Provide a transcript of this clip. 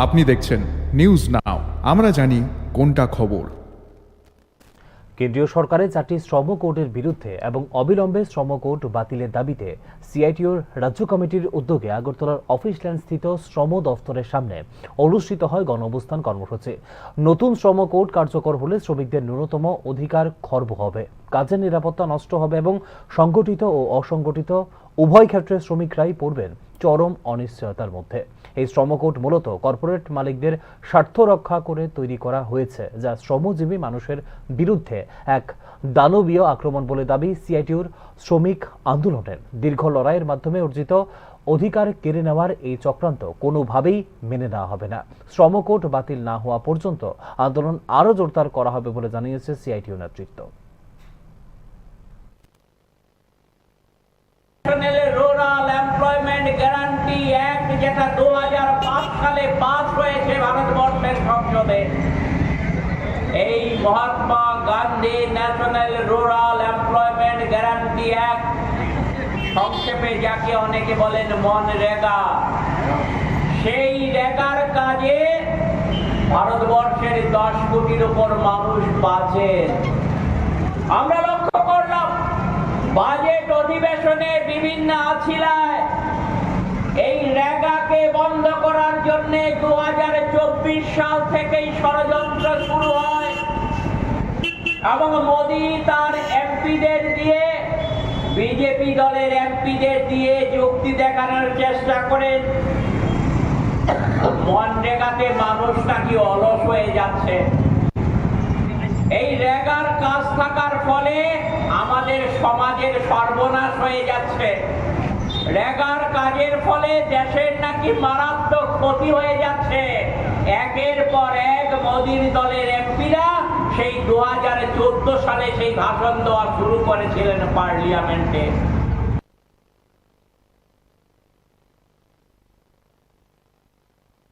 আপনি দেখছেন news now, আমরা জানি কোনটা খবর। কেন্দ্রীয় সরকারের 4টি শ্রম কোডের বিরুদ্ধে এবং অবিলম্বে শ্রম কোড বাতিলের দাবিতে সিআইটিইউর রাজ্য কমিটির উদ্যোগে আগরতলার অফিস স্থিত শ্রম দফতরের সামনে অনুষ্ঠিত হয় গণঅবস্থান কর্মসূচি। নতুন শ্রম কোড কার্যকর হলে শ্রমিকদের ন্যূনতম অধিকার খর্ব হবে, কাজের নিরাপত্তা নষ্ট হবে এবং সংগঠিত ও অসংগঠিত উভয় ক্ষেত্রে শ্রমিকরাই পড়বেন চরম অনিশ্চয়তার মধ্যে। এই শ্রম কোড মূলত কর্পোরেট মালিকদের স্বার্থ রক্ষা করে তৈরি করা হয়েছে, যা শ্রমজীবী মানুষের বিরুদ্ধে এক দানবীয় আক্রমণ বলে দাবি সিআইটিইউর। শ্রমিক আন্দোলনের দীর্ঘ লড়াইয়ের মাধ্যমে অর্জিত অধিকার কেড়ে নেওয়ার এই চক্রান্ত কোনোভাবেই মেনে নেওয়া হবে না। শ্রম কোড বাতিল না হওয়া পর্যন্ত আন্দোলন আরও জোরদার করা হবে বলে জানিয়েছে সিআইটিইউ নেতৃত্ব। রুরাল এমপ্লয়মেন্ট গ্যারান্টি অ্যাক্ট, যেটা 2005 সালে পাস হয়েছে ভারতবর্ষের সংসদে, এই Mahatma Gandhi national rural employment guarantee act, সংক্ষেপে যাকে অনেকে বলেন মনরেগা, সেই রেগার কাজে ভারতবর্ষের 10 কোটির উপর মানুষ বাঁচেন। আমরা লক্ষ্য করলাম বাজেট অধিবেশনে বিভিন্ন আছিলায় এই রেগাকে বন্ধ করার জন্য 2024 সাল থেকেই ষড়যন্ত্র শুরু হয় এবং মোদী তার এমপিদের দিয়ে, বিজেপি দলের এমপিদের দিয়ে যুক্তি দেখানোর চেষ্টা করেন মনরেগাতে মানুষ নাকি অলস হয়ে যাচ্ছে। এই রেগার কাজ থাকার ফলে আমাদের সমাজের সর্বনাশ হয়ে যাচ্ছে। রেগার কাজের ফলে দেশের নাকি মারাত্মক ক্ষতি হয়ে যাচ্ছে। একের পর এক মোদীর দলের এমপিরা সেই 2014 সালে সেই ভাষণ দেওয়া শুরু করেছিলেন পার্লামেন্টে।